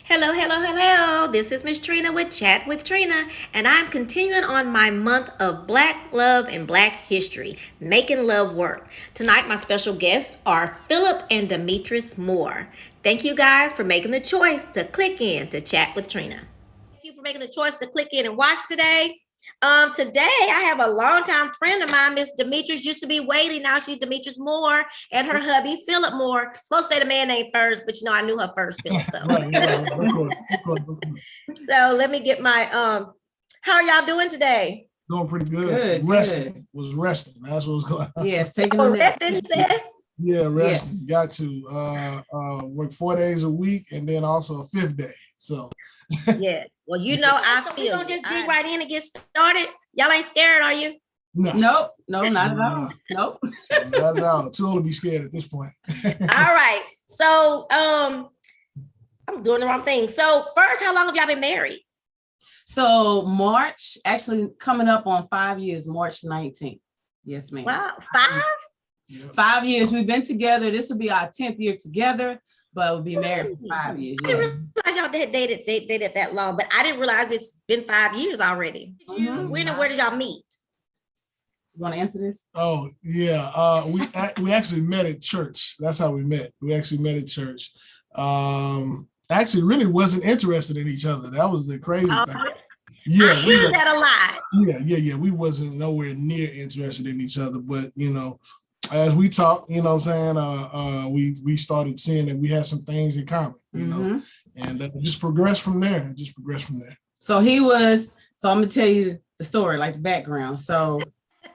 Hello, hello, hello. This is Miss Trina with Chat with Trina, and I'm continuing on my month of Black love and Black history, making love work. Tonight, my special guests are Philip and Demitrice Moore. Thank you guys for making the choice to click in to Chat with Trina. Thank you for making the choice to click in and watch today. Today I have a longtime friend of mine, Miss Demitrice, used to be Whaley. Now she's Demitrice Moore, and her hubby Philip Moore. Supposed to say the man name first, but I knew her first, Philip. So, so let me get my How are y'all doing today? Doing pretty good. Resting. Was resting. That's what was going on. Yes, taking a nap. Resting, you said? Yeah, resting. Yes. Got to work 4 days a week and then also a fifth day. So yeah. Well, I feel. We're gonna just dig right in and get started. Y'all ain't scared, are you? No. Nope. No, not at all. Nope. Not at all. Too old to be scared at this point. All right. So I'm doing the wrong thing. So first, how long have y'all been married? So March, actually coming up on 5 years, March 19th. Yes, ma'am. Wow, 5? Yeah. 5 years. We've been together. This will be our 10th year together, but we'll be married for 5 years. I didn't realize y'all dated that long, but I didn't realize it's been 5 years already. When and where did y'all meet? You want to answer this? Oh, yeah. We actually met at church. That's how we met. We actually met at church. Actually really wasn't interested in each other. That was the crazy thing. Yeah, I hear that a lot. Yeah. We wasn't nowhere near interested in each other, but as we talked, what I'm saying, we started seeing that we had some things in common, know, and just progressed from there. So so I'm gonna tell you the story, like the background. So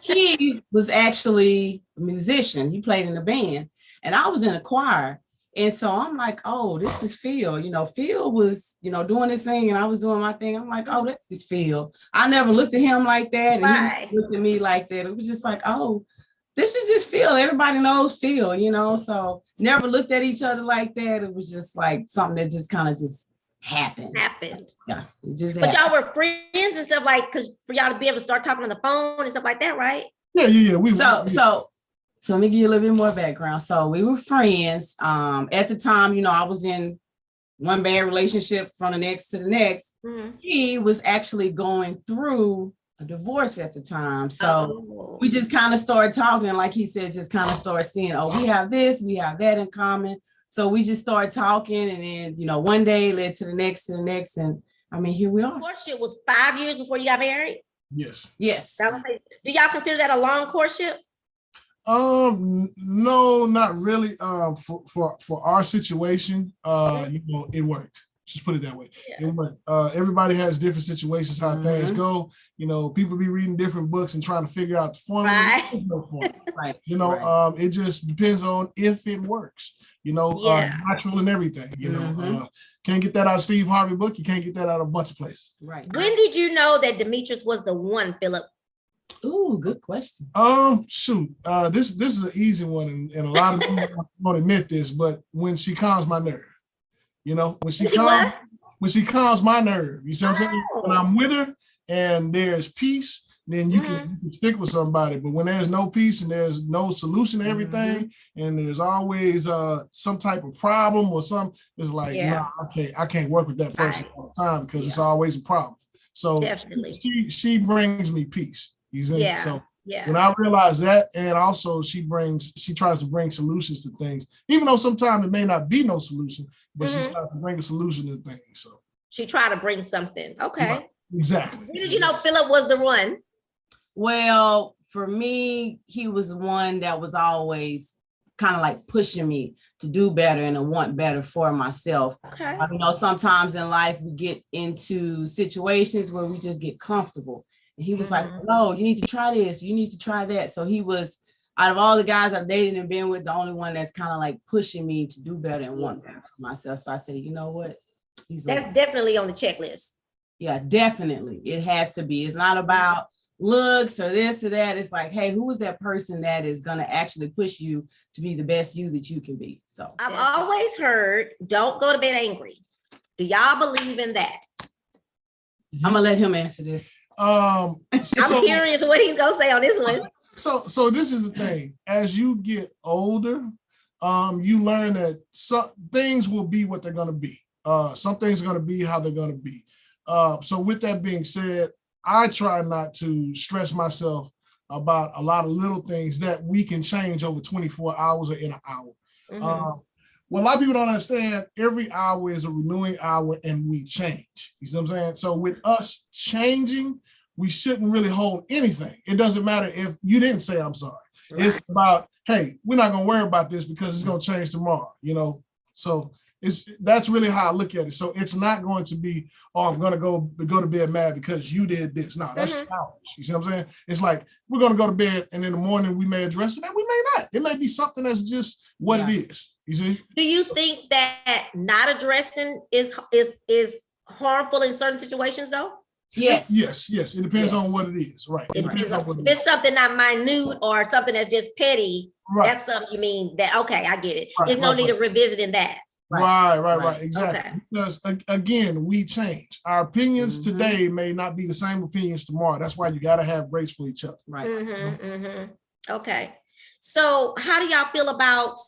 he was actually a musician. He played in a band, and I was in a choir. And so I'm like, oh, this is Phil. Phil was, doing this thing and I was doing my thing. I'm like, oh, this is Phil. I never looked at him like that. And he looked at me like that. It was just like, oh, this is just Phil. Everybody knows Phil, so never looked at each other like that. It was just like something that just kind of just happened. Yeah. It just but y'all were friends and stuff, like, because for y'all to be able to start talking on the phone and stuff like that, right? Yeah. So let me give you a little bit more background. So we were friends. At the time, I was in one bad relationship from the next to the next. Mm-hmm. He was actually going through a divorce at the time. So we just kind of started talking. And like he said, just kind of started seeing, oh, we have this, we have that in common. So we just started talking. And then, one day led to the next. And here we are. Courtship was 5 years before you got married? Yes. Do y'all consider that a long courtship? No, not really. For our situation, it worked. Just put it that way. Yeah. It worked. Everybody has different situations, how things go. People be reading different books and trying to figure out the formula. Right. It just depends on if it works. Natural and everything. Can't get that out of Steve Harvey book. You can't get that out of a bunch of places. Right. When did you know that Demitrice was the one, Philip? Ooh, good question. This is an easy one, and a lot of people won't admit this, but when she calms my nerve, when she calms my nerve, you see what I'm saying? When I'm with her and there's peace, then you can stick with somebody. But when there's no peace and there's no solution to everything, and there's always some type of problem or something, it's like, no, I can't work with that person all the time because it's always a problem. So definitely. She brings me peace. So when I realize that, and also she tries to bring solutions to things, even though sometimes it may not be no solution, but she tries to bring a solution to things. So she tried to bring something. Okay. Right. Exactly. When did you know Philip was the one? Well, for me, he was one that was always kind of like pushing me to do better and to want better for myself. Okay. Sometimes in life we get into situations where we just get comfortable. And he was like, no, you need to try this. You need to try that. So he was, out of all the guys I've dated and been with, the only one that's kind of like pushing me to do better and want better for myself. So I said, you know what? That's definitely on the checklist. Yeah, definitely. It has to be. It's not about looks or this or that. It's like, hey, who is that person that is going to actually push you to be the best you that you can be? So I've always heard, don't go to bed angry. Do y'all believe in that? I'm gonna let him answer this. I'm curious what he's gonna say on this one. So this is the thing. As you get older, you learn that some things will be what they're gonna be. Some things are going to be how they're going to be. So with that being said, I try not to stress myself about a lot of little things that we can change over 24 hours or in an hour. Well, a lot of people don't understand every hour is a renewing hour and we change. You see what I'm saying? So with us changing, we shouldn't really hold anything. It doesn't matter if you didn't say I'm sorry. Right. It's about, hey, we're not going to worry about this because it's going to change tomorrow, you know? So that's really how I look at it. So it's not going to be, oh, I'm going to go to bed mad because you did this. No, that's childish. You see what I'm saying? It's like, we're going to go to bed and in the morning we may address it and we may not. It may be something that's just what it is. You see? Do you think that not addressing is harmful in certain situations though? Yes. It depends on what it is, right? It depends on if it's something not minute or something that's just petty. Right. That's something you mean that, okay, I get it. There's no need of revisiting that. Right. Exactly. Okay. Because again, we change. Our opinions today may not be the same opinions tomorrow. That's why you got to have grace for each other. Right. Okay. So how do y'all feel about,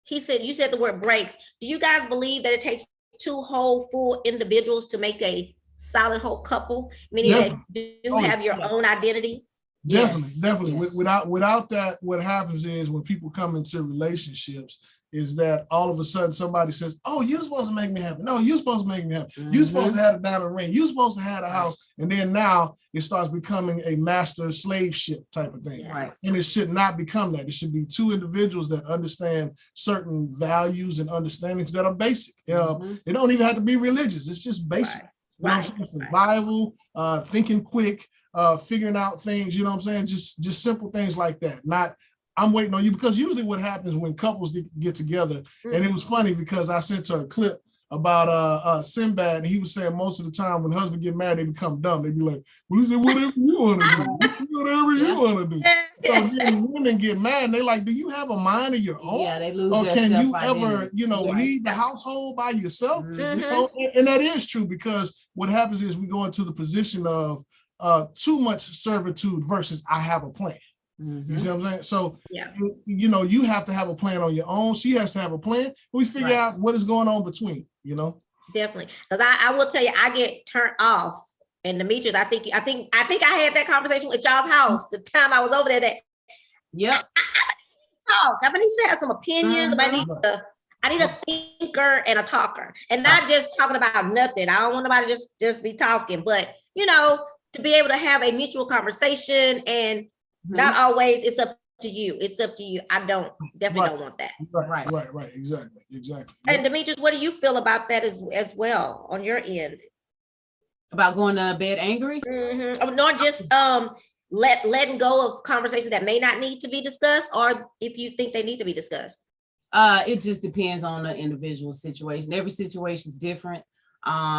you said the word breaks. Do you guys believe that it takes two whole full individuals to make a solid whole couple, meaning that you have your own identity? Definitely. Yes. Without that, what happens is when people come into relationships is that all of a sudden somebody says, oh, you're supposed to make me happy. No, you're supposed to make me happy. You're supposed to have a diamond ring. You're supposed to have a house. And then now it starts becoming a master slave ship type of thing. Right. And it should not become that. It should be two individuals that understand certain values and understandings that are basic. They don't even have to be religious. It's just basic. Survival, thinking quick, figuring out things, you know what I'm saying? Just simple things like that. Not, I'm waiting on you, because usually what happens when couples get together, and it was funny because I sent her a clip about Sinbad, and he was saying most of the time when husbands get married, they become dumb. They be like, well, whatever you want to do, whatever you want to do. So then women get mad and they like, do you have a mind of your own? Yeah, they lose or their can you self-identity. ever, lead the household by yourself? You know? And that is true, because what happens is we go into the position of too much servitude versus I have a plan. You see what I'm saying? So, you have to have a plan on your own. She has to have a plan. We figure out what is going on between, Definitely. Because I will tell you, I get turned off. And Demitrice, I think I had that conversation with y'all's house the time I was over there. That I need to have some opinions. I need a thinker and a talker, and not just talking about nothing. I don't want nobody to just be talking, but to be able to have a mutual conversation and not always it's up to you. It's up to you. I don't want that. Right. Exactly. And Demitrice, what do you feel about that as well on your end? About going to bed angry? Not just letting go of conversations that may not need to be discussed, or if you think they need to be discussed. It just depends on the individual situation. Every situation is different.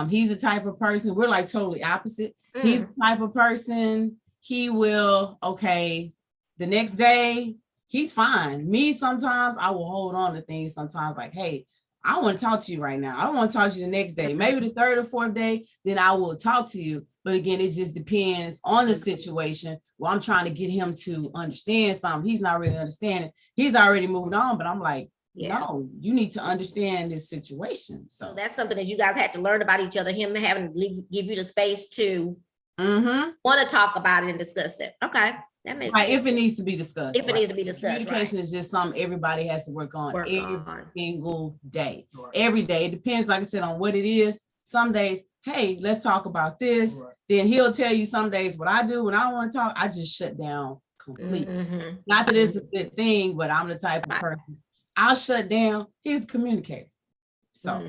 He's the type of person, we're like totally opposite. He's the type of person, he will, the next day, he's fine. Me, sometimes I will hold on to things sometimes like, hey, I want to talk to you right now. I don't want to talk to you the next day. Maybe the third or fourth day, then I will talk to you. But again, it just depends on the situation. Well, I'm trying to get him to understand something. He's not really understanding. He's already moved on, but I'm like, no, you need to understand this situation. So that's something that you guys had to learn about each other, him having to give you the space to want to talk about it and discuss it. Okay. That makes sense. If it needs to be discussed. If it needs to be discussed. Communication is just something everybody has to work on every single day. Every day. It depends, like I said, on what it is. Some days, hey, let's talk about this. Then he'll tell you some days what I do when I don't want to talk, I just shut down completely. Not that it's a good thing, but I'm the type of person. I'll shut down. He's a communicator. So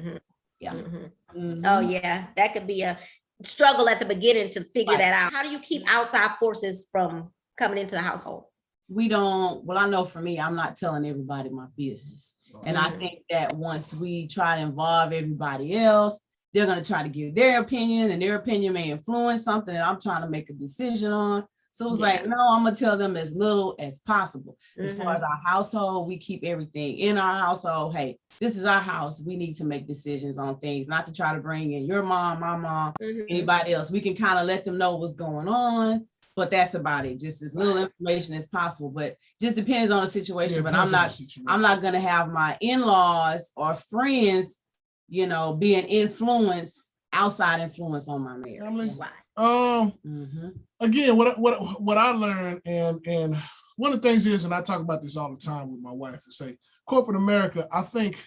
Oh yeah, that could be a struggle at the beginning to figure that out. How do you keep outside forces from coming into the household? I know for me, I'm not telling everybody my business. And I think that once we try to involve everybody else, they're going to try to give their opinion, and their opinion may influence something that I'm trying to make a decision on. So it's like, no, I'm going to tell them as little as possible. As far as our household, we keep everything in our household. Hey, this is our house. We need to make decisions on things, not to try to bring in your mom, my mom, anybody else. We can kind of let them know what's going on, but that's about it. Just as little information as possible, but just depends on the situation. But I'm not going to have my in-laws or friends being influenced, outside influence on my marriage. Right. Again, what I learned, and one of the things is, and I talk about this all the time with my wife, is say corporate America, I think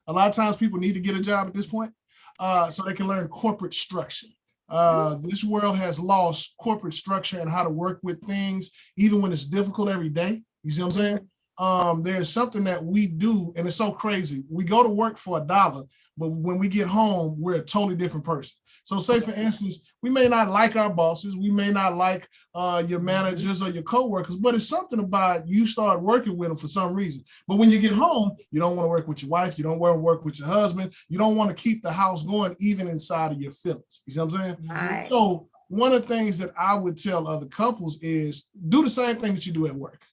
a lot of times people need to get a job at this point, so they can learn corporate structure. This world has lost corporate structure and how to work with things, even when it's difficult every day. You see what I'm saying? There's something that we do, and it's so crazy. We go to work for $1, but when we get home, we're a totally different person. So say, for instance, we may not like our bosses, we may not like your managers or your coworkers, but it's something about you start working with them for some reason. But when you get home, you don't want to work with your wife, you don't want to work with your husband, you don't want to keep the house going even inside of your feelings. You see what I'm saying? Right. So one of the things that I would tell other couples is do the same thing that you do at work,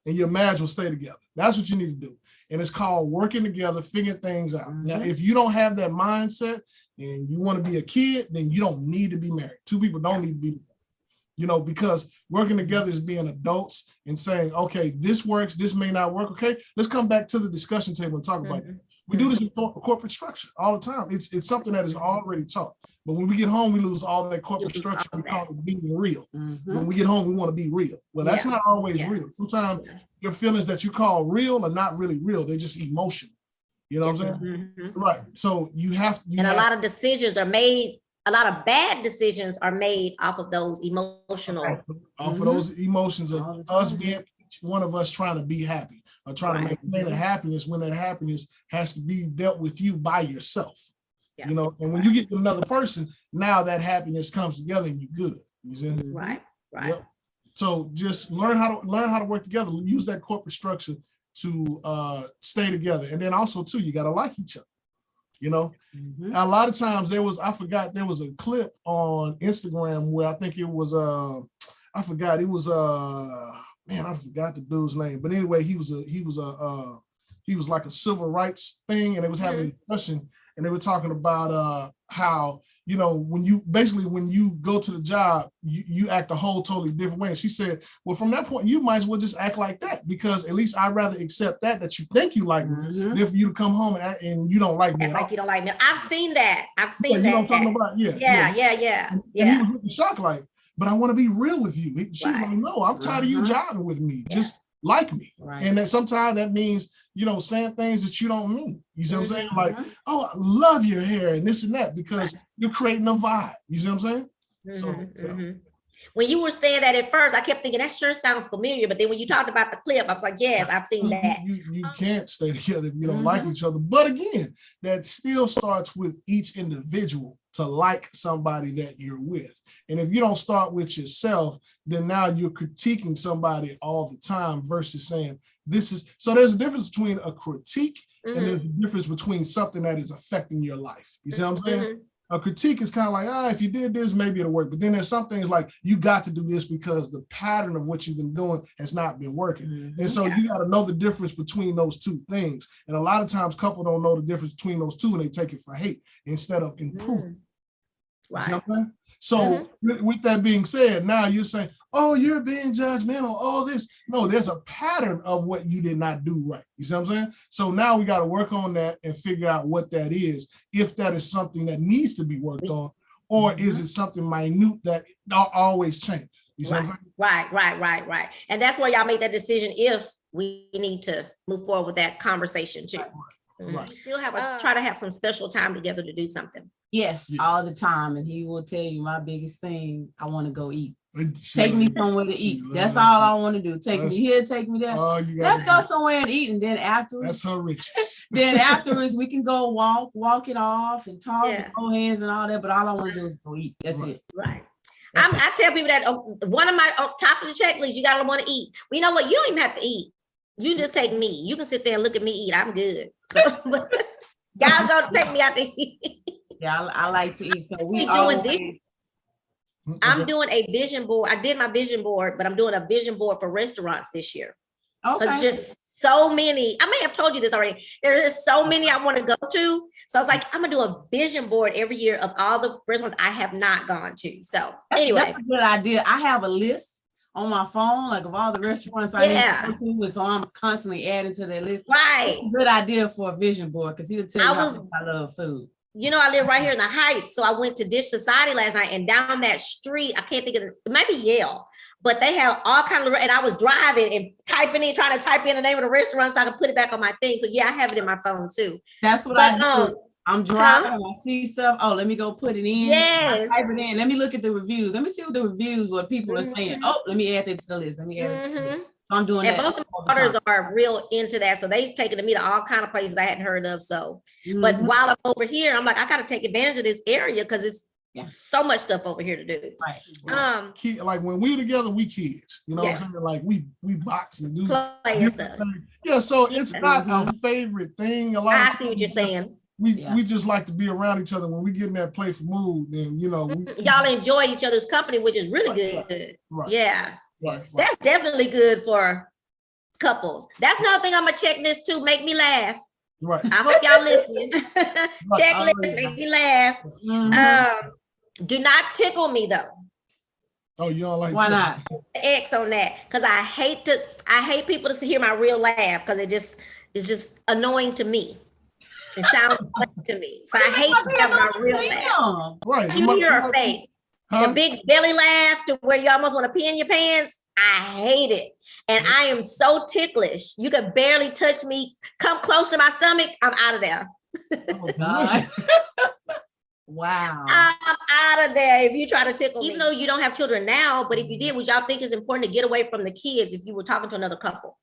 and your marriage will stay together. That's what you need to do. And it's called working together, figuring things out. Now, if you don't have that mindset and you want to be a kid, then you don't need to be married. Two people don't need to be married, because working together is being adults and saying, okay, this works, this may not work. Okay, let's come back to the discussion table and talk about it. We do this in corporate structure all the time. It's something that is already taught. But when we get home, we lose all that corporate structure. We call it being real. When we get home, we want to be real. Well, that's not always real. Sometimes your feelings that you call real are not really real. They're just emotional. You know what I'm saying? Right. So you have. A lot of decisions are made. A lot of bad decisions are made off of those emotional. Off of those emotions of us being, one of us trying to be happy or trying to maintain a happiness when that happiness has to be dealt with you by yourself. And when you get to another person, now that happiness comes together and you're good. You see? Right. Yep. So just learn how to work together. Use that corporate structure to stay together. And then also too, you got to like each other. A lot of times there was a clip on Instagram where I think it was I forgot the dude's name, but anyway, he was like a civil rights thing, and they was having a discussion, and they were talking about how when you go to the job, you act a whole totally different way. And she said, well, from that point, you might as well just act like that, because at least I'd rather accept that you think you like me than for you to come home and you don't like me. Like you don't like me. I've seen that. You know what I'm talking about? Yeah. And he was really shocked, like, but I want to be real with you. She was like, no, I'm tired of you jiving with me. Just like me. And that sometimes that means, saying things that you don't mean. You see what I'm saying? Like, oh, I love your hair and this and that, because you're creating a vibe. You see what I'm saying? When you were saying that at first, I kept thinking that sure sounds familiar. But then when you talked about the clip, I was like, yes, I've seen that. You can't stay together if you don't like each other. But again, that still starts with each individual to like somebody that you're with. And if you don't start with yourself, then now you're critiquing somebody all the time versus saying this is. So there's a difference between a critique and there's a difference between something that is affecting your life. You see what I'm saying? A critique is kind of like, if you did this, maybe it'll work. But then there's some things like, you got to do this because the pattern of what you've been doing has not been working. And so you got to know the difference between those two things. And a lot of times couples don't know the difference between those two, and they take it for hate instead of improvement. Right. You see what I'm saying? So with that being said, now you're saying, oh, you're being judgmental, all this. No, there's a pattern of what you did not do right. You see what I'm saying? So now we got to work on that and figure out what that is, if that is something that needs to be worked on, or is it something minute that always changes? You see what I'm saying? Right. And that's where y'all make that decision if we need to move forward with that conversation too. Right. We still have try to have some special time together to do something. Yes, all the time. And he will tell you my biggest thing, I want to go eat. Take me somewhere to eat. That's all I want to do. Take me here, take me there. Let's go somewhere and eat. And then afterwards, that's her riches. Then afterwards, we can go walk it off and talk and hold hands and all that. But all I want to do is go eat. That's it. Right. I tell people that one of my top of the checklist, you gotta want to eat. Well, you know what? You don't even have to eat. You just take me. You can sit there and look at me eat. I'm good. So, gotta go take me out to eat. Yeah, I like to eat. So I'm doing a vision board. I did my vision board, but I'm doing a vision board for restaurants this year. Because just so many. I may have told you this already. There's so many I want to go to. So I was like, I'm gonna do a vision board every year of all the restaurants I have not gone to. So anyway, that's a good idea. I have a list on my phone, like of all the restaurants I need Yeah. to go to, so I'm constantly adding to that list. Right. It's a good idea for a vision board because he'll tell you how much I love food. You know, I live right here in the Heights, so I went to Dish Society last night, and down that street, I can't think of it, maybe Yale, but they have all kinds of, and I was driving and trying to type in the name of the restaurant so I can put it back on my thing. So yeah, I have it in my phone too. That's what I do. I'm driving, I see stuff. Oh, let me go put it in. Yes. Type it in. Let me look at the reviews. Let me see what the reviews, what people are saying. Oh, let me add that to the list. Let me add it to the list. I'm doing that. Both of my daughters are real into that. So they taking me to all kind of places I hadn't heard of. So, but while I'm over here, I'm like, I got to take advantage of this area because it's so much stuff over here to do. Right. Like when we together, we kids, you know what I'm saying? Like we box and do play stuff. Yeah. So it's not our favorite thing. I see what you're saying. We just like to be around each other. When we get in that playful mood, then you know y'all enjoy each other's company, which is really good. Right. Yeah. Right. That's definitely good for couples. That's another thing on my checklist too. Make me laugh. Right. I hope y'all listening. Checklist, make me laugh. Do not tickle me though. Oh, you don't like? Why not? X on that, because I hate people to hear my real laugh because it's just annoying to me. It sounds funny to me, so I hate to have my real laugh. Right. You hear a fake. The big belly laugh to where you almost want to pee in your pants. I hate it. And I am so ticklish. You could barely touch me. Come close to my stomach. I'm out of there. Oh, God. Wow. I'm out of there if you try to tickle me. Even though you don't have children now, but if you did, would y'all think it's important to get away from the kids if you were talking to another couple?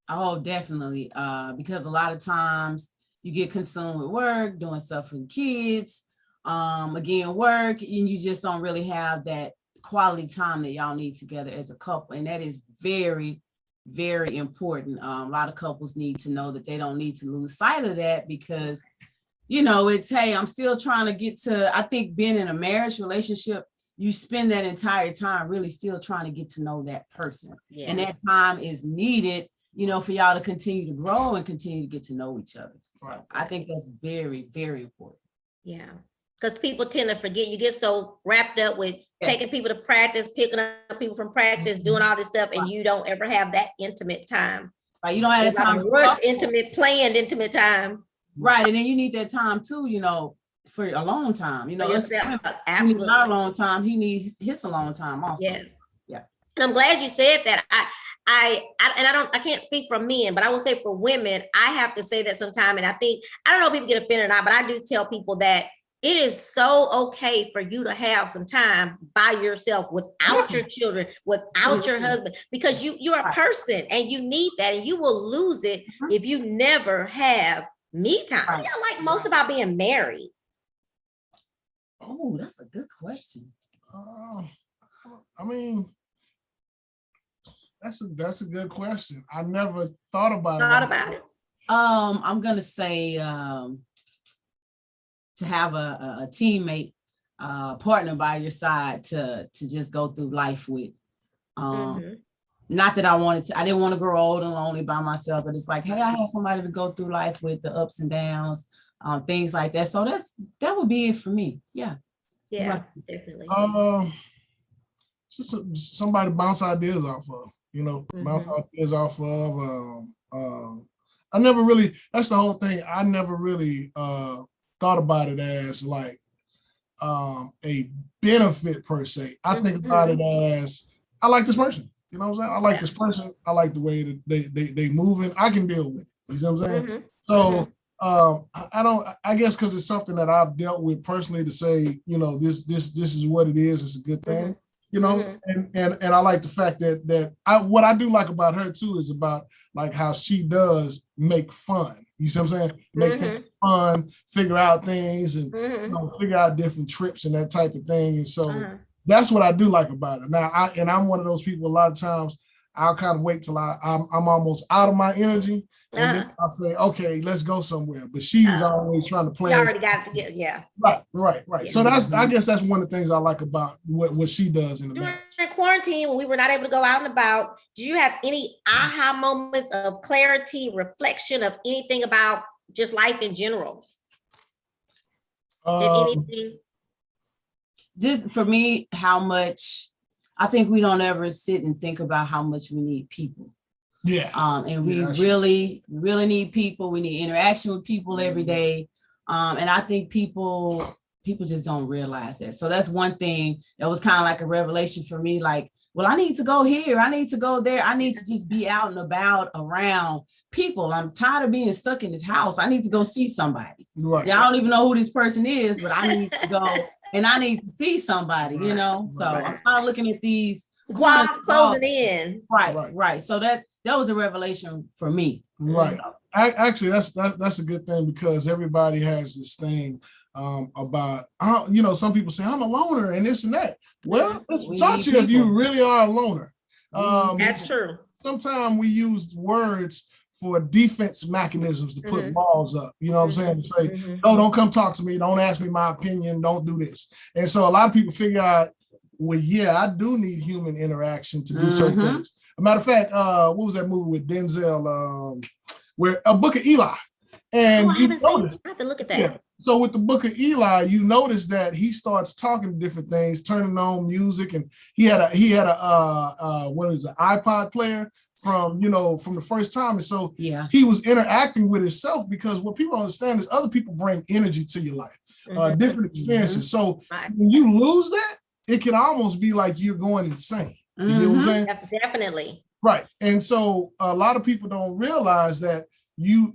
Oh, definitely. Because a lot of times you get consumed with work, doing stuff for the kids. Again, work, and you just don't really have that quality time that y'all need together as a couple. And that is very, very important. A lot of couples need to know that they don't need to lose sight of that because, you know, it's, hey, I'm still trying to get to, I think being in a marriage relationship, you spend that entire time really still trying to get to know that person. Yeah. And that time is needed, you know, for y'all to continue to grow and continue to get to know each other. So right. I think that's very, very important. Yeah. Because people tend to forget. You get so wrapped up with taking people to practice, picking up people from practice, doing all this stuff, and you don't ever have that intimate time. Right, you don't have that time. Rushed, planned intimate time. Right, and then you need that time too. You know, for a long time. You know, absolutely not a long time. He needs his alone time also. Yes. Yeah. And I'm glad you said that. I can't speak for men, but I will say for women, I have to say that sometime. And I don't know if people get offended or not, but I do tell people that it is so okay for you to have some time by yourself without your children, without your husband, because you're a person and you need that, and you will lose it if you never have me time. What do y'all like most about being married? Oh, that's a good question. I mean, that's a good question. I never thought about it. I'm gonna say to have a teammate, partner by your side to just go through life with. Not that I didn't want to grow old and lonely by myself, but it's like, hey, I have somebody to go through life with, the ups and downs, things like that. So that would be it for me. Yeah. Yeah, definitely. Just somebody to bounce ideas off of, you know, bounce ideas off of. I never really, that's the whole thing. I never really thought about it as like a benefit per se. I think about it as, I like this person. You know what I'm saying? I like this person. I like the way that they moving. I can deal with it. You see what I'm saying? So I guess because it's something that I've dealt with personally to say, you know, this is what it is. It's a good thing, you know, and I like the fact that what I do like about her too is about like how she does make fun. You see what I'm saying? Make things fun, figure out things, and you know, figure out different trips and that type of thing. And so that's what I do like about it. Now, I'm one of those people. A lot of times, I'll kind of wait till I'm almost out of my energy, and then I'll say, "Okay, let's go somewhere." But she's always trying to plan. You already got it together, yeah. Right. Yeah. So I guess that's one of the things I like about what she does in the marriage. During quarantine, when we were not able to go out and about, did you have any aha moments of clarity, reflection of anything about just life in general? Just for me, how much I think we don't ever sit and think about how much we need people. Yeah. And we really need people. We need interaction with people every day. And I think people just don't realize that. So that's one thing that was kind of like a revelation for me. Like, well, I need to go here. I need to go there. I need to just be out and about around people. I'm tired of being stuck in this house. I need to go see somebody. Right. Yeah, I don't even know who this person is, but I need to go and I need to see somebody, you know? So I'm kind of looking at these walls closing in. Right. So that was a revelation for me. Right. So. Actually, that's a good thing, because everybody has this thing about, you know, some people say I'm a loner and this and that. Well, it's taught you if you really are a loner. That's true. Sometimes we use words for defense mechanisms to put walls up. You know what I'm saying? To say, no, don't come talk to me. Don't ask me my opinion. Don't do this. And so a lot of people figure out, well, yeah, I do need human interaction to do certain things. A matter of fact, what was that movie with Denzel, where A Book of Eli? And I haven't seen it. I have to look at that. Yeah. So with The Book of Eli, you notice that he starts talking different things, turning on music, and he had a what is it, iPod player from the first time. And so he was interacting with himself, because what people understand is other people bring energy to your life, different experiences. So when you lose that, it can almost be like you're going insane. You know what I'm saying? Definitely. Right. And so a lot of people don't realize that you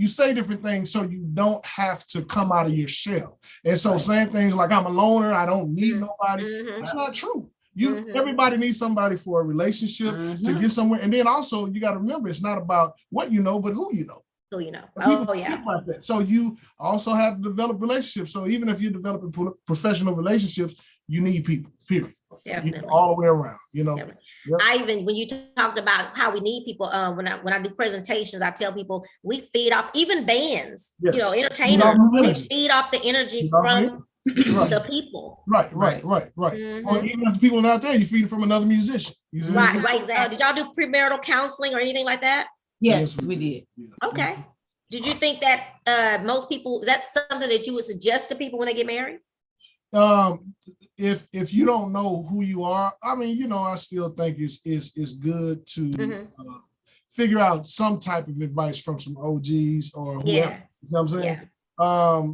say different things so you don't have to come out of your shell. And so saying things like, I'm a loner, I don't need nobody, that's not true. Everybody needs somebody for a relationship to get somewhere. And then also you got to remember, it's not about what you know, but who you know. Who you know. Like that. So you also have to develop relationships. So even if you're developing professional relationships, you need people, period. Definitely. All the way around, you know. Yep. I even, when you talked about how we need people, when I do presentations, I tell people we feed off, even bands, you know, entertainers, they feed off the energy from the people. Right. Or even if the people are not there, you feed from another musician. Right. Exactly. Did y'all do premarital counseling or anything like that? Yes, we did. Okay. Did you think that most people, is that something that you would suggest to people when they get married? If you don't know who you are, I mean, you know, I still think it's good to figure out some type of advice from some OGs or whoever. You know what I'm saying?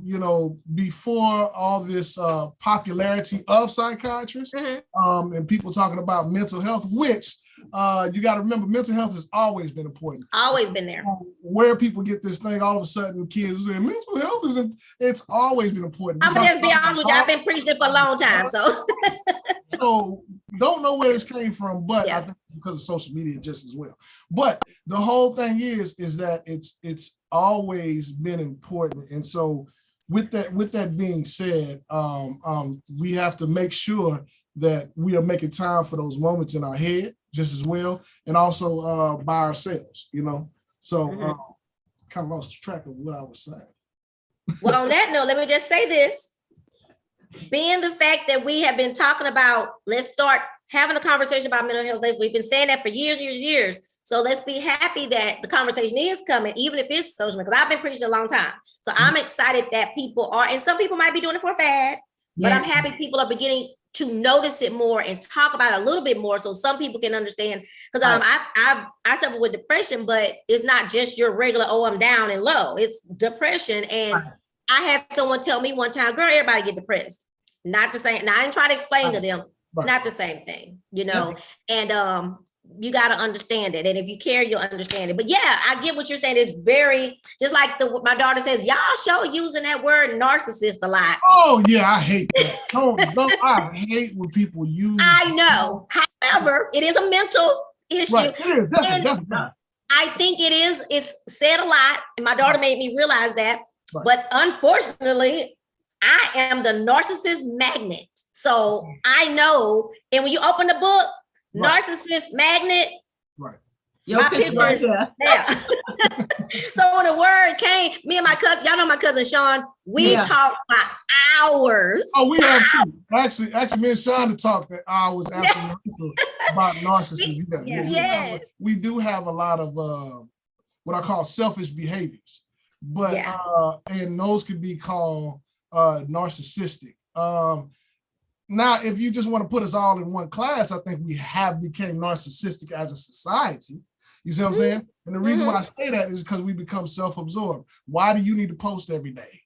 You know, before all this popularity of psychiatrists and people talking about mental health, which you got to remember, mental health has always been important. Always been there. Where people get this thing, all of a sudden kids say mental health isn't, it's always been important. I'm just be honest with you, I've been preaching it for a long time. So don't know where this came from, but I think it's because of social media just as well. But the whole thing is that it's always been important. And so with that being said, we have to make sure that we are making time for those moments in our head just as well, and also by ourselves, you know. So kind of lost track of what I was saying. Well, on that note, let me just say this. Being the fact that we have been talking about, let's start having a conversation about mental health. We've been saying that for years. So let's be happy that the conversation is coming, even if it's social media, because I've been preaching a long time. So I'm excited that people are, and some people might be doing it for a fad, but I'm happy people are beginning to notice it more and talk about it a little bit more, so some people can understand. Because I suffer with depression, but it's not just your regular, oh, I'm down and low. It's depression. And I had someone tell me one time, girl, everybody get depressed. Not the same. Now I didn't try to explain to them, not the same thing, you know. And you got to understand it. And if you care, you'll understand it. But yeah, I get what you're saying. It's very, just like my daughter says, y'all show using that word narcissist a lot. Oh yeah, I hate that. I hate when people use. I know. However, it is a mental issue. Right. It is, definitely. I think it's said a lot. And my daughter made me realize that. Right. But unfortunately, I am the narcissist magnet. So I know, and when you open the book, narcissist magnet, my pictures there. So when the word came, me and my cousin, y'all know my cousin Sean, we talked for hours. Oh, we have too. Actually, me and Sean talked for hours after about narcissism. We do have a lot of what I call selfish behaviors, but and those could be called narcissistic. now, if you just want to put us all in one class, I think we have become narcissistic as a society. You see what I'm saying? And the reason why I say that is because we become self-absorbed. Why do you need to post every day?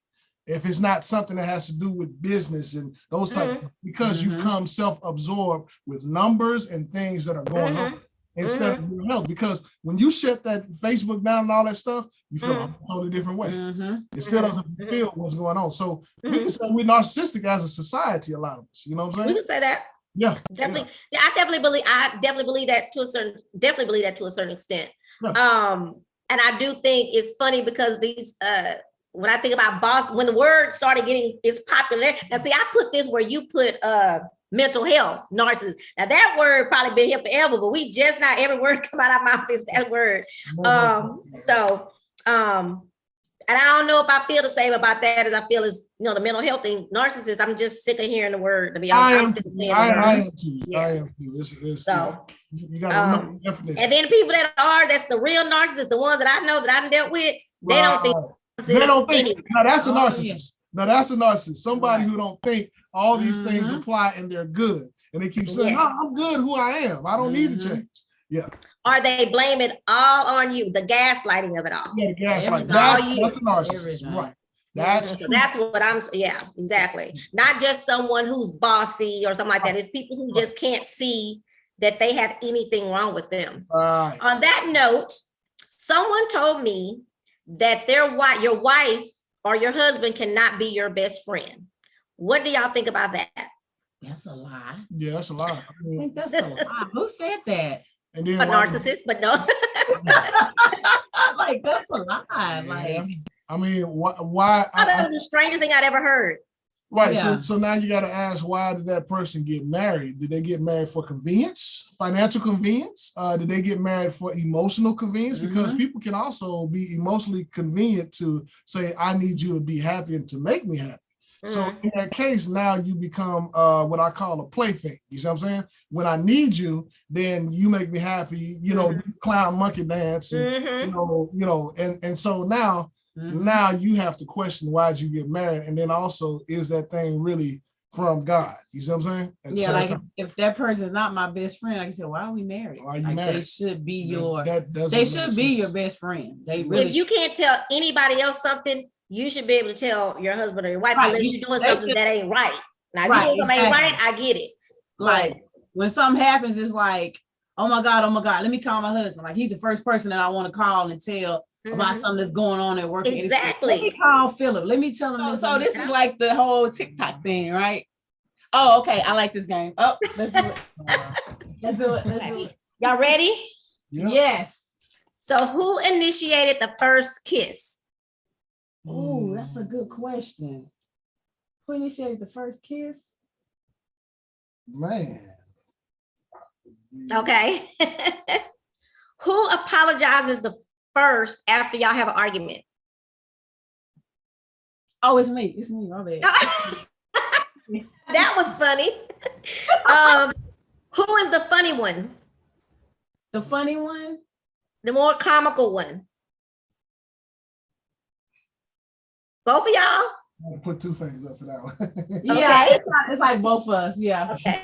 If it's not something that has to do with business and those types, because you come self-absorbed with numbers and things that are going on instead of your health. Because when you shut that Facebook down and all that stuff, you feel a totally different way. It still doesn't feel what's going on. So we can say we're narcissistic as a society, a lot of us. You know what I'm saying? We can say that. Yeah. Definitely. Yeah, I definitely believe that to a certain extent. Yeah. And I do think it's funny because these when I think about boss, when the word started getting it's popular. Now see, I put this where you put mental health, narcissist. Now that word probably been here forever, but we just not every word come out of our mouth is that word. And I don't know if I feel the same about that as I feel as the mental health thing. Narcissist, I'm just sick of hearing the word, to be honest. I am too. So you gotta know the definition. And then people that's the real narcissist, the ones that I know that I dealt with, they don't think now that's a narcissist. Now that's a narcissist. Somebody who don't think all these things apply and they're good. And they keep saying, no, I'm good who I am. I don't need to change. Yeah. Or they blame it all on you, the gaslighting of it all. Yeah, the gaslighting. That's a narcissist, right? That's what I'm. Yeah, exactly. Not just someone who's bossy or something like that. It's people who just can't see that they have anything wrong with them. Right. On that note, someone told me that your wife or your husband cannot be your best friend. What do y'all think about that? That's a lie. Yeah, that's a lie. I think that's a lie. Who said that? And then a narcissist, but no. Like that's a lie. Yeah. Like, I mean, why? That was the strangest thing I'd ever heard. Right. Yeah. So now you got to ask, why did that person get married? Did they get married for convenience, financial convenience? Did they get married for emotional convenience? Because people can also be emotionally convenient to say, I need you to be happy and to make me happy. So in that case, now you become what I call a plaything. You see what I'm saying? When I need you, then you make me happy, clown monkey dance, and, and so now you have to question, why did you get married? And then also, is that thing really from God? You see what I'm saying? Like if that person is not my best friend, like I said, why are we married? Why are you married? They should be your best friend. They really if you can't tell anybody else something, you should be able to tell your husband or your wife unless you're doing something that ain't right. Now, if you're doing something ain't right, I get it. Like when something happens, it's like, oh my God, let me call my husband. Like he's the first person that I want to call and tell about something that's going on at work. Exactly. Let me call Philip. Let me tell him. So this is like the whole TikTok thing, right? Oh, okay. I like this game. Oh, let's do it. Let's do it. Y'all ready? Yeah. Yes. So who initiated the first kiss? Oh, that's a good question. Who initiated the first kiss? Man. Okay. Who apologizes the first after y'all have an argument? Oh, it's me. It's me. My bad. That was funny. Who is the funny one? The funny one? The more comical one? Both of y'all? I'll put two fingers up for that one. Yeah, it's like both of us. Yeah. Okay.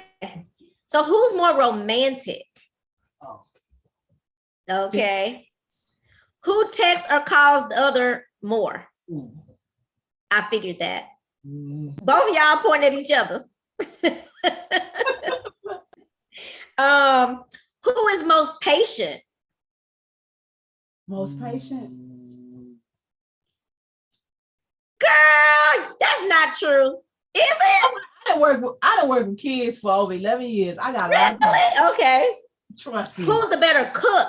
So who's more romantic? Oh. Okay. Who texts or calls the other more? Ooh. I figured that. Both of y'all pointing at each other. Who is most patient? Most patient? Girl, that's not true. Is it? I done worked with kids for over 11 years. I got a lot of time. Okay. Trust me. Who's the better cook?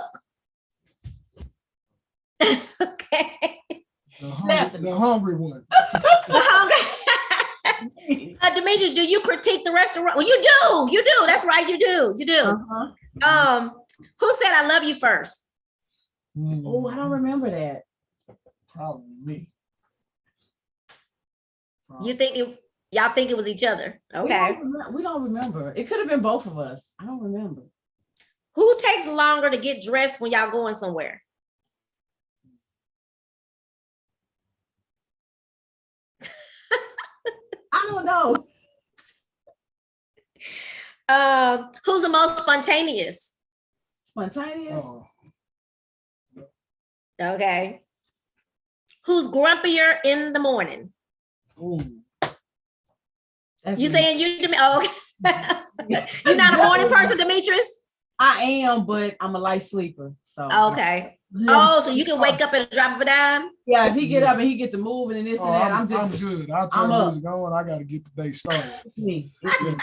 Okay. The hungry one. The hungry. Demitrice, do you critique the restaurant? Well, you do. That's right, you do. Who said I love you first? Oh, I don't remember that. Probably me. You think y'all think it was each other? Okay. We don't remember. It could have been both of us. I don't remember. Who takes longer to get dressed when y'all going somewhere? I don't know. Who's the most spontaneous? Spontaneous? Oh. Okay. Who's grumpier in the morning? Ooh. That's You me. saying you? Oh, okay. You're not a morning person, Demitrice? I am, but I'm a light sleeper. So Okay. Yeah, Oh, so you can wake up and drop a dime? yeah, if he get up and he gets to moving and this and that, I'm I'm good. I'll tell I'm you up. who's going. I got to get the day started. It's me. It's me.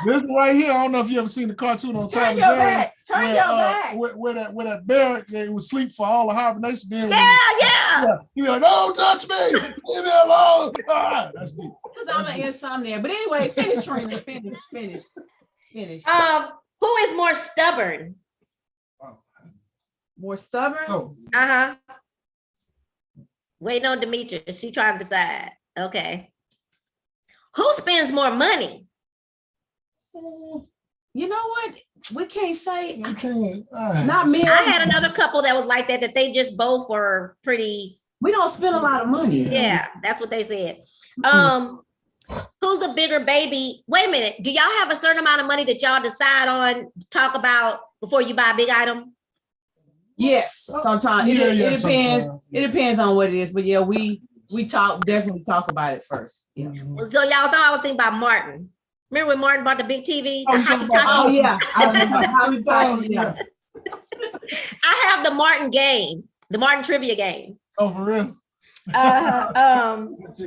This one right here, I don't know if you ever seen the cartoon on Turn Tom your and Jerry. back. Turn your back. Where that bear, they would sleep for all the hibernation. Then Yeah. you be like, "Don't touch me, leave me alone." All right, that's deep. Because I'm an insomniac. But anyway, finish, Trina. Finish. Who is more stubborn? More stubborn? Oh, Uh-huh. Waiting on Demitrice. She trying to decide. Okay. Who spends more money? You know what? We can't say. you can't. Not me. I had another couple that was like that they just both were pretty. We don't spend a lot of money. Yeah, that's what they said. Who's the bigger baby? Wait a minute. Do y'all have a certain amount of money that y'all decide on, talk about before you buy a big item? Yes, sometimes it depends. Sometimes. It depends on what it is, but yeah, we definitely talk about it first. Yeah. So y'all thought I was thinking about Martin. Remember when Martin bought the big TV? Oh, The Oh yeah. Yeah. I have the Martin game, the Martin trivia game. Oh, for real? Check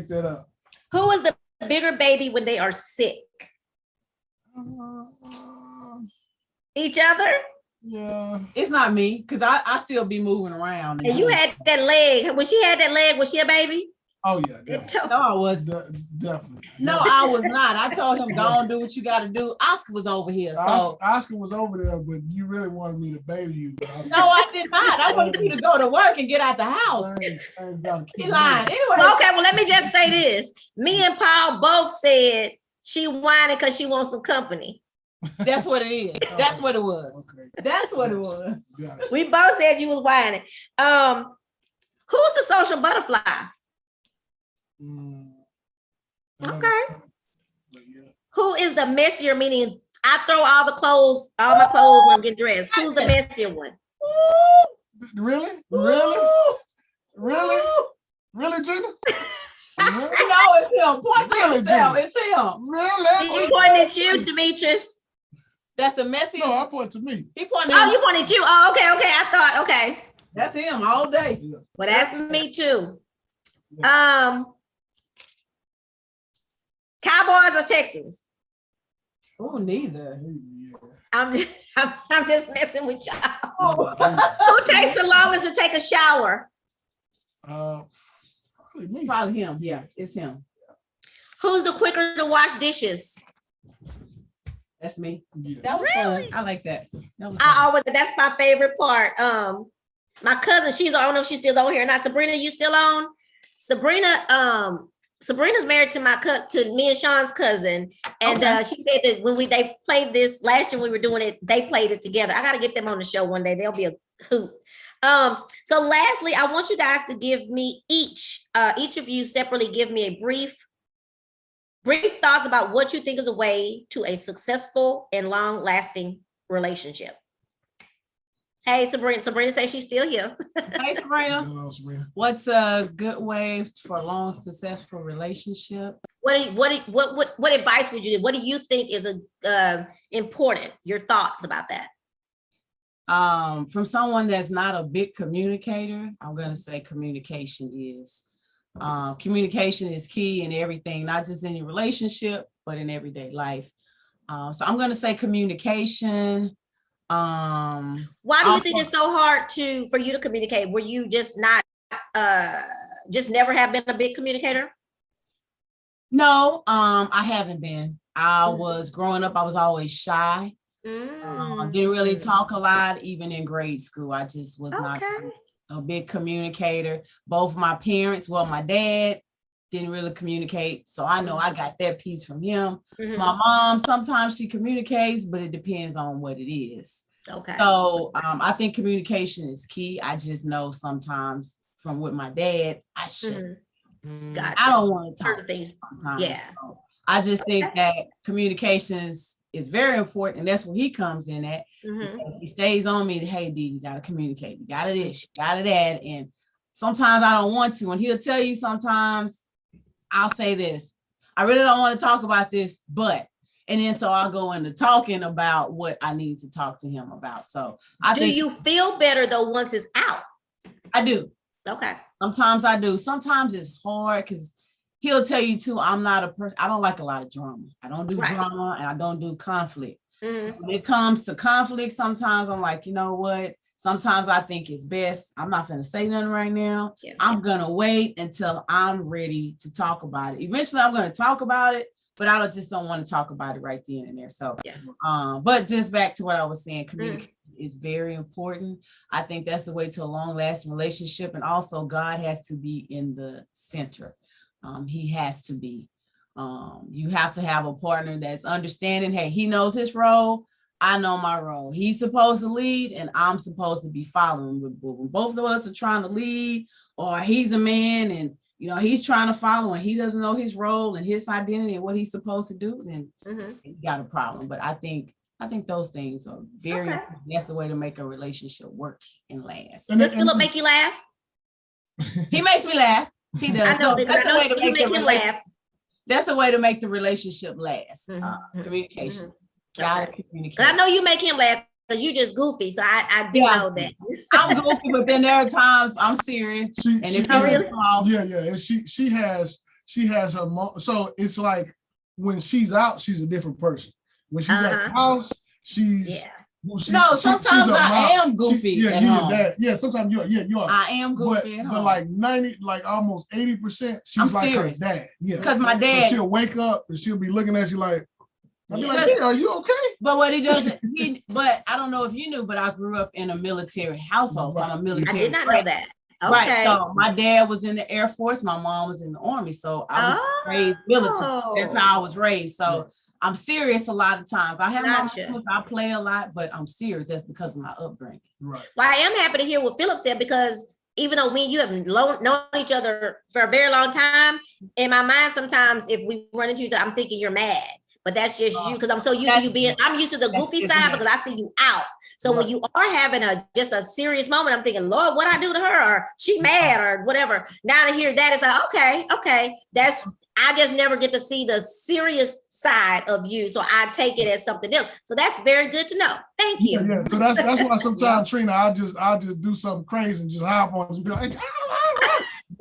that out. Who is the bigger baby when they are sick? Each other? Yeah. It's not me because I still be moving around. And you had that leg. When she had that leg, was she a baby? Oh yeah, definitely. No, I wasn't. Definitely. No, I was not. I told him, go on, do what you got to do. Oscar was over here. So Oscar was over there, but you really wanted me to baby you. no, I did not. I wanted you to go to work and get out the house. He lied. Anyway. Okay, well, let me just say this. Me and Paul both said she whining because she wants some company. That's what it is. That's what it was. Okay. That's what it was. Gotcha. We both said you was whining. Who's the social butterfly? Okay. Yeah. Who is the messier? Meaning, I throw all my clothes when I'm getting dressed. Who's the messier one? Really, Gina? You know it's him. Point to Really, yourself. Gina? It's him. Really? He pointing at you, Demitrice. That's the messiest. No, I point to me. He pointed. Oh, you pointed at you. Oh, okay. I thought, okay. That's him all day. Yeah. Well, that's me too. Cowboys or Texans? Oh, neither. Yeah. I'm just messing with y'all. Who takes the longest to take a shower? Probably me. Probably him. Yeah, it's him. Who's the quicker to wash dishes? That's me. Yeah. That was Really? fun. I like that. That was fun. That's my favorite part. My cousin, I don't know if she's still on here or not. Sabrina, you still on? Sabrina's married to me and Sean's cousin, and Okay. she said that when they played this last year, when we were doing it, they played it together. I got to get them on the show one day. They'll be a hoot. So lastly, I want you guys to give me each of you separately, give me a brief thoughts about what you think is a way to a successful and long-lasting relationship. Hey, Sabrina says she's still here. Hey, Sabrina. What's a good way for a long, successful relationship? What advice would you give? What do you think is important? Your thoughts about that? From someone that's not a big communicator, I'm gonna say communication is. Communication is key in everything, not just in your relationship, but in everyday life. So I'm gonna say communication. Why do you think it's so hard for you to communicate? Were you just not just never have been a big communicator? No, I haven't been. I was growing up, I was always shy. Didn't really talk a lot, even in grade school. I just was not a big communicator. Both my parents, my dad didn't really communicate. So I know I got that piece from him. Mm-hmm. My mom, sometimes she communicates, but it depends on what it is. Okay. So I think communication is key. I just know sometimes from with my dad, I should. Gotcha. I don't want to talk Thing. sometimes. Yeah. So I just think that communication is very important. And that's where he comes in at. Because he stays on me. Hey, D, you got to communicate. You got to this, you got to that. And sometimes I don't want to. And he'll tell you sometimes I'll say this. I really don't want to talk about this, but, and then so I'll go into talking about what I need to talk to him about. So I think. Do you feel better though once it's out? I do. Okay. Sometimes I do. Sometimes it's hard because he'll tell you too, I'm not a person, I don't like a lot of drama. I don't do drama and I don't do conflict. So when it comes to conflict, sometimes I'm like, you know what? Sometimes I think it's best. I'm not going to say nothing right now. Yeah. I'm going to wait until I'm ready to talk about it. Eventually I'm going to talk about it, but I just don't want to talk about it right then and there. So, but just back to what I was saying, communication is very important. I think that's the way to a long lasting relationship. And also God has to be in the center. He has to be. You have to have a partner that's understanding. Hey, he knows his role. I know my role. He's supposed to lead and I'm supposed to be following. When both of us are trying to lead, or he's a man and he's trying to follow and he doesn't know his role and his identity and what he's supposed to do, then you got a problem. But I think those things are very important. That's the way to make a relationship work and last. Does Philip make you laugh? He makes me laugh. He does. I know, that's the way to make him laugh. That's the way to make the relationship last. Communication. Communicate. I know you make him laugh because you just goofy, so I do know that. I'm goofy, but then there are times I'm serious. And she has her so it's like when she's out, she's a different person. When she's at the house, she's sometimes I am goofy. Sometimes you are. I am goofy. But like 90, like almost 80%, she's I'm like serious. her dad. Yeah, because my dad. So she'll wake up and she'll be looking at you like. I'll be like, hey, are you okay? But what he doesn't, but I don't know if you knew, but I grew up in a military household. So I'm a military. I did not know that. Okay. Right. So my dad was in the Air Force. My mom was in the Army. So I was raised military. That's how I was raised. So I'm serious a lot of times. I have my moments, I play a lot, but I'm serious. That's because of my upbringing. Right. Well, I am happy to hear what Philip said, because even though you have known each other for a very long time, in my mind, sometimes if we run into each other, I'm thinking you're mad. But that's just you, because I'm so used to you being, I'm used to the goofy side because I see you out. So when you are having just a serious moment, I'm thinking, Lord, what I do to her? Or she mad or whatever. Now to hear that, it's like, okay. I just never get to see the serious side of you. So I take it as something else. So that's very good to know. Thank you. Yeah. So that's why sometimes, Trina, I'll just do something crazy and just hop on and be like,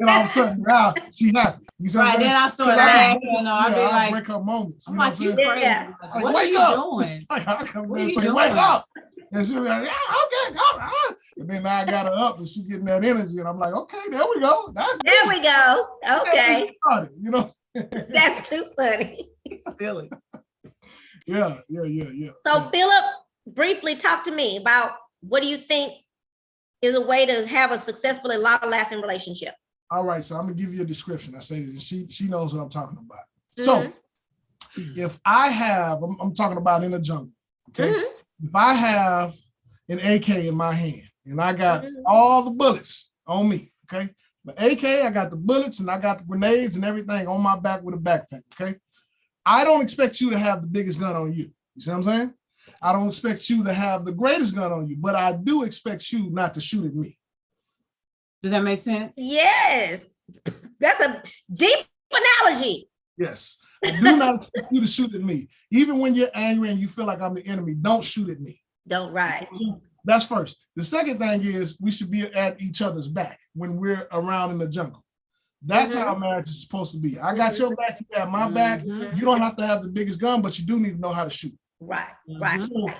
and all of a sudden, now she happy. You see right, then I start laughing. I'll be like, break her moments. I'm like, you crazy. Like, what are you doing? Like, I come in and say, wake up. And she'll be like, okay, all right. And then I got her up and she getting that energy. And I'm like, okay, there we go. There we go. Okay. That's too funny. Silly. Yeah. So Philip, briefly talk to me about what do you think is a way to have a successful and long-lasting relationship? All right, so I'm gonna give you a description. I say that she knows what I'm talking about. So if I have, I'm talking about in the jungle, okay? If I have an AK in my hand and I got all the bullets on me, okay? The AK, I got the bullets and I got the grenades and everything on my back with a backpack, okay? I don't expect you to have the biggest gun on you. You see what I'm saying? I don't expect you to have the greatest gun on you, but I do expect you not to shoot at me. Does that make sense? Yes. That's a deep analogy. Yes. I do not expect you to shoot at me. Even when you're angry and you feel like I'm the enemy, don't shoot at me. Don't, right. That's first. The second thing is we should be at each other's back when we're around in the jungle. That's how marriage is supposed to be. I got your back, you have my back. You don't have to have the biggest gun, but you do need to know how to shoot. Right. So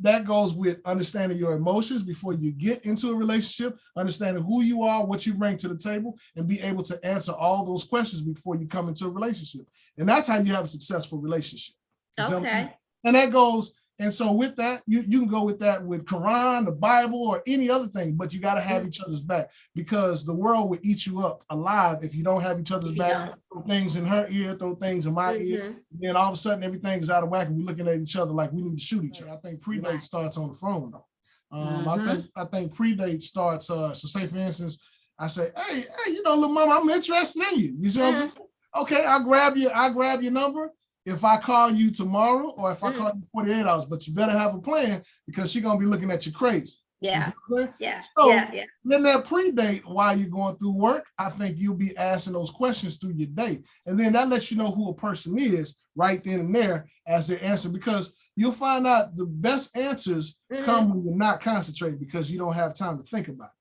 that goes with understanding your emotions before you get into a relationship, understanding who you are, what you bring to the table, and be able to answer all those questions before you come into a relationship. And that's how you have a successful relationship. Okay. And that goes, and so with that, you can go with that with Quran, the Bible, or any other thing, but you got to have each other's back, because the world will eat you up alive if you don't have each other's back. Throw things in her ear, throw things in my ear. Then all of a sudden everything is out of whack and we're looking at each other like we need to shoot each other. I think predate starts on the phone though. I think predate starts, so say for instance, I say, hey, little mama, I'm interested in you. You see what I'm saying? Okay, I grab your number. if I call you tomorrow or if I call you 48 hours, but you better have a plan because she's gonna be looking at you crazy. Yeah. Yeah. So in that pre-date, while you're going through work, I think you'll be asking those questions through your date. And then that lets you know who a person is right then and there as they answer, because you'll find out the best answers come when you're not concentrating because you don't have time to think about it.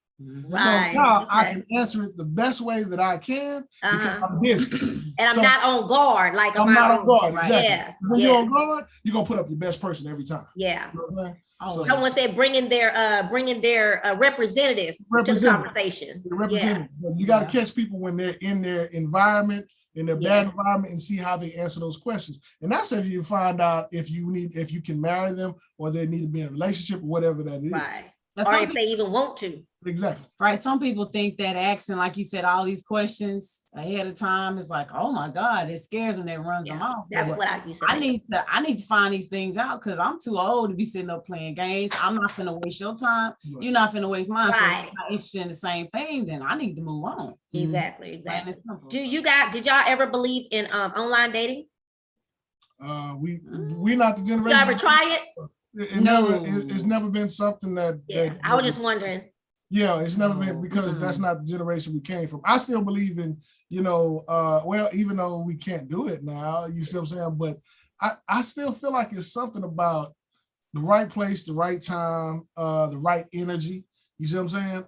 Right. So now I can answer it the best way that I can because I'm busy. And I'm not on guard. Like I'm not on guard. Exactly. Yeah. When you're on guard, you're gonna put up your best person every time. Yeah. You know so someone said bringing their representative to the conversation. Representative. You got to catch people when they're in their environment, in their bad environment, and see how they answer those questions. And that's how you find out if you can marry them or they need to be in a relationship or whatever that is. Right. Or if they even want to. Exactly. Right. Some people think that asking, like you said, all these questions ahead of time is like, oh my God, it scares them, that runs them off. That's what I used to say. I need to find these things out because I'm too old to be sitting up playing games. I'm not gonna waste your time. Right. You're not gonna waste mine. So if you're not interested in the same thing, then I need to move on. Exactly. Did y'all ever believe in online dating? We not the generation. Did you ever try it? It's never been something that I was just wondering. Yeah, it's never been, because that's not the generation we came from. I still believe in, well, even though we can't do it now, you see what I'm saying? But I still feel like it's something about the right place, the right time, the right energy. You see what I'm saying?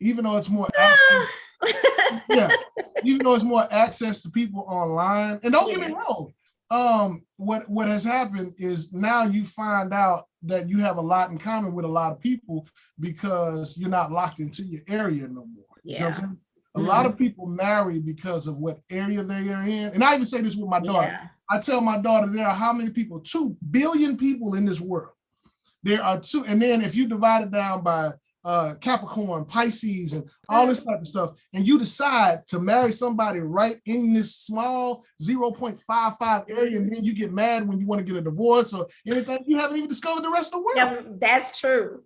Even though it's more access, even though it's more access to people online. And don't get me wrong. What has happened is now you find out that you have a lot in common with a lot of people because you're not locked into your area no more. You know what I'm saying? A lot of people marry because of what area they are in. And I even say this with my daughter. I tell my daughter, there are how many people? 2 billion people in this world. There are 2. And then if you divide it down by Capricorn, Pisces, and all this type of stuff, and you decide to marry somebody right in this small 0.55 area, and then you get mad when you want to get a divorce or anything, you haven't even discovered the rest of the world. Yeah, that's true.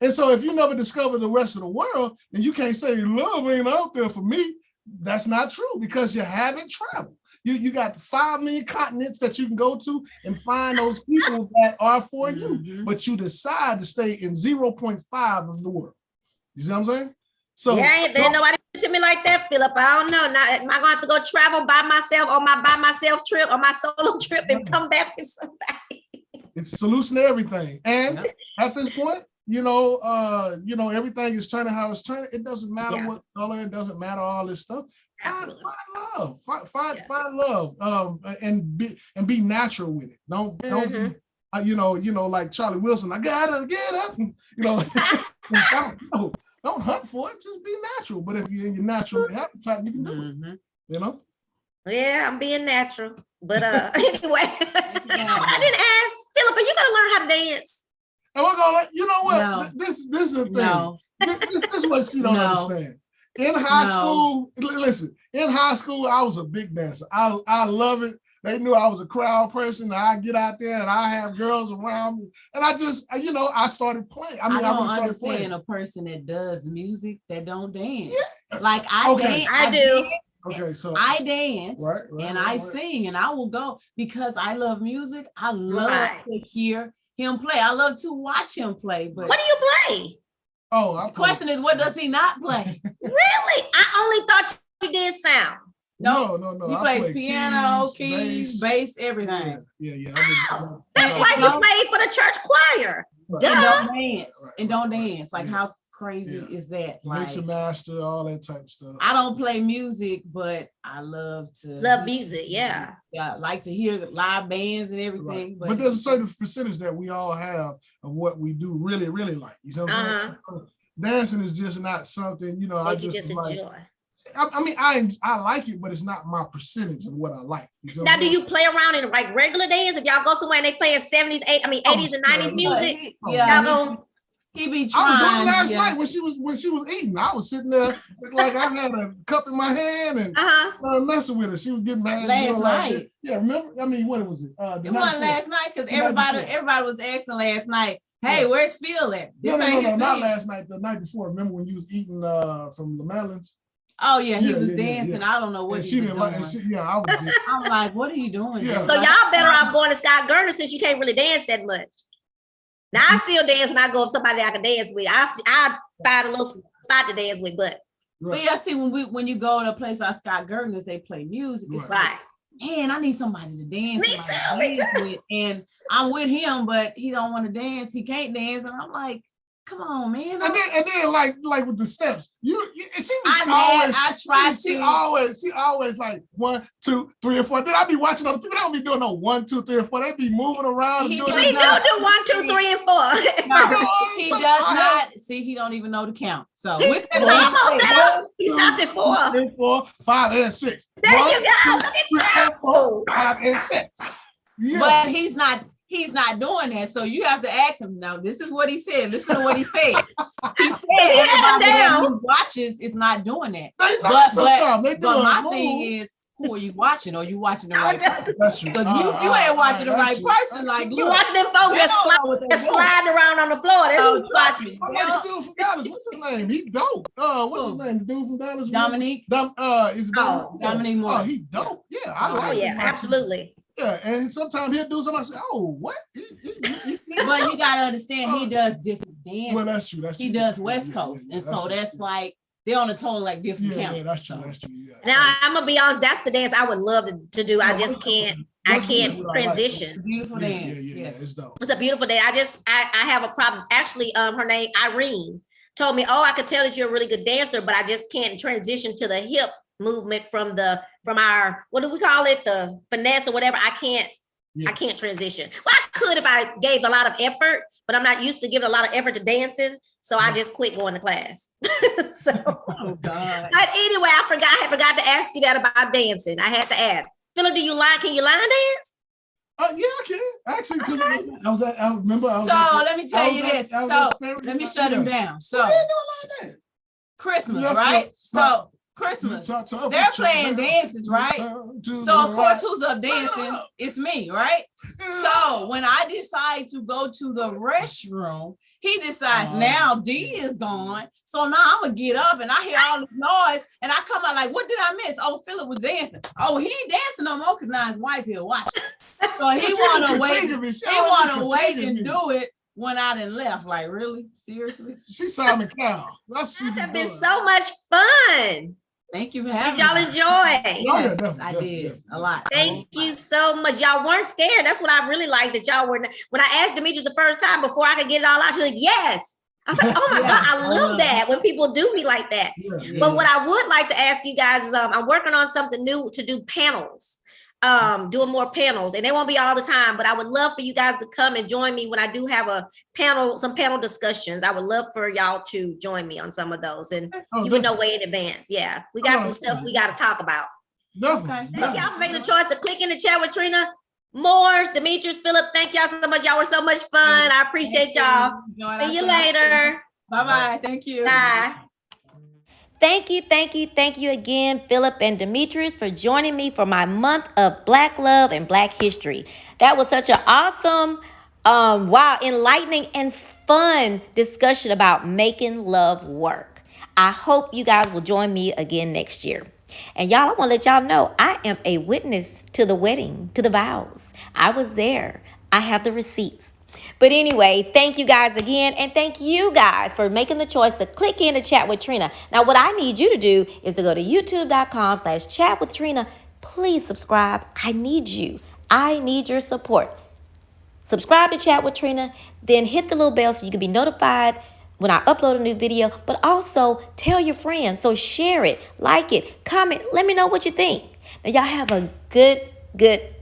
And so if you never discover the rest of the world, then you can't say love ain't out there for me. That's not true because you haven't traveled. You got 5 million continents that you can go to and find those people that are for you, but you decide to stay in 0.5 of the world. You see what I'm saying? So ain't nobody to me like that, Philip. I don't know. Now, am I going to have to go travel by myself on my by myself trip or my solo trip and come back with somebody? It's a solution to everything. And at this point, everything is turning how it's turning. It doesn't matter what color. It doesn't matter all this stuff. Find love. Find love. And be natural with it. Don't be, like Charlie Wilson. I gotta get up. Don't hunt for it. Just be natural. But if you're in your natural habitat, you can do it. Yeah, I'm being natural. But anyway, I didn't ask Philip. Are you gonna learn how to dance? And we're gonna. You know what? No. This is a thing. No. This is what she don't understand. In high school, listen, in high school, I was a big dancer. I love it. They knew I was a crowd person. I get out there and I have girls around me. And I just, I started playing. I don't understand a person that does music that don't dance. Yeah. Like I dance. I do. Okay, so I dance and I sing and I will go because I love music. I love to hear him play. I love to watch him play. But what do you play? The question is, what does he not play? Really? I only thought you did sound. No. He plays piano, keys, bass, everything. Yeah. Wow. That's why you played for the church choir. Right. And don't dance. Like how crazy is that? Mix and master, all that type of stuff. I don't play music, but I love music. Yeah, I like to hear live bands and everything. Right. But there's a certain percentage that we all have of what we do really, really like. You know what I'm saying? So dancing is just not something, I just enjoy. I like it, but it's not my percentage of what I like. Now, do you play around in like regular dance? If y'all go somewhere and they playing 70s, 80s and 90s music, he be trying. I was doing last night when she was eating. I was sitting there like I had a cup in my hand and messing with her. She was getting mad. Last night. Remember? I mean, what was it? It wasn't last night because everybody was asking last night. Hey, where's Phil at? No, not last night. The night before. Remember when you was eating from the melons? Oh yeah, he Yeah, was yeah, yeah, dancing. yeah. I don't know what And he she was didn't doing. like. And she, I was just. I'm like, what are you doing? Yeah. So y'all better off going to Scott Gardner since you can't really dance that much. Now I still dance when I go with somebody I can dance with. I find a little spot to dance with, but But yeah, see, when you go to a place like Scott Gardner's, they play music. It's right. like, man, I need somebody to dance. Me too. With. And I'm with him, but he don't want to dance. He can't dance, and I'm like, come on, man. And then like with the steps, she always like 1, 2, 3, and 4. Then I be watching other people. They don't be doing no 1, 2, 3, and 4. They be moving around. Please don't do 1, 2, 3, and 4. No, he does not. See, he don't even know the count. So with It's almost there. He stopped at 4. 3, 4, 5, and 6. There 1, you go. 2, 3, and 4, 5, and 6. Yeah. But he's not doing that. So you have to ask him. Now, this is what he said. Listen to what he said. He said everybody that he watches is not doing that. But my thing is, who are you watching? Are you watching the right person? Because you ain't watching the right person. Like you watching them folks that sliding around on the floor. That's who you watching. The dude from Dallas. What's his name? He dope. What's his name? The dude from Dallas. Dominique. Is it Dominique Moore. Oh, he dope. Yeah, I like him. Absolutely. Yeah, and sometimes he'll do something. I say, "Oh, what?" But you gotta understand, he does different dances. Well, that's true. He does West Coast, and so that's like they're on a totally like different count. Yeah, that's true. That's true. Yeah. Now I'm gonna be honest. That's the dance I would love to do. I just can't. I can't transition. Beautiful dance. Yeah, it's dope. It's a beautiful day. I have a problem. Actually, her name Irene told me, "Oh, I could tell that you're a really good dancer, but I just can't transition to the hip movement from our, what do we call it, the finesse or whatever. I can't transition. Well, I could if I gave a lot of effort, but I'm not used to giving a lot of effort to dancing, so I just quit going to class. So, oh God. But anyway, I forgot to ask you that about dancing. I had to ask. Philip, can you line dance? Yeah, I can. Actually, because I remember. Let me tell you this. So let me shut him down. So Christmas, right? So Christmas, they're playing dances, right? So of course, who's up dancing? It's me, right? So when I decide to go to the restroom, he decides now D is gone. So now I'm gonna get up and I hear all this noise and I come out like, what did I miss? Oh, Philip was dancing. Oh, he ain't dancing no more because now his wife here watching. So he wanna wait. He wanna wait and do it when I done left. Like, really? Seriously? She saw me cow. That's been so much fun. Thank you for having me. Did y'all enjoy? Yes, I did. A lot. Thank you so much. Y'all weren't scared. That's what I really liked, that y'all were. When I asked Demitrice the first time before I could get it all out, she's like, yes. I was like, oh my God, I love that when people do me like that. Yeah. But what I would like to ask you guys is I'm working on something new to do panels. Doing more panels, and they won't be all the time, but I would love for you guys to come and join me when I do have some panel discussions. I would love for y'all to join me on some of those, and you would know way in advance. Yeah, we got some stuff we got to talk about. Okay. Thank y'all for making the choice to click in the chat with Trina. Moore, Demitrice, Philip, thank y'all so much. Y'all were so much fun. I appreciate y'all. See you later. Bye-bye. Thank you. Bye. Thank you again, Philip and Demitrice, for joining me for my month of Black love and Black history. That was such an awesome, enlightening and fun discussion about making love work. I hope you guys will join me again next year. And y'all, I want to let y'all know, I am a witness to the wedding, to the vows. I was there. I have the receipts. But anyway, thank you guys again. And thank you guys for making the choice to click in to chat with Trina. Now, what I need you to do is to go to youtube.com/chat with Trina. Please subscribe. I need you. I need your support. Subscribe to Chat with Trina. Then hit the little bell so you can be notified when I upload a new video. But also tell your friends. So share it, like it, comment. Let me know what you think. Now, y'all have a good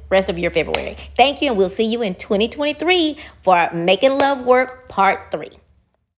rest of your February. Thank you, and we'll see you in 2023 for Making Love Work Part 3.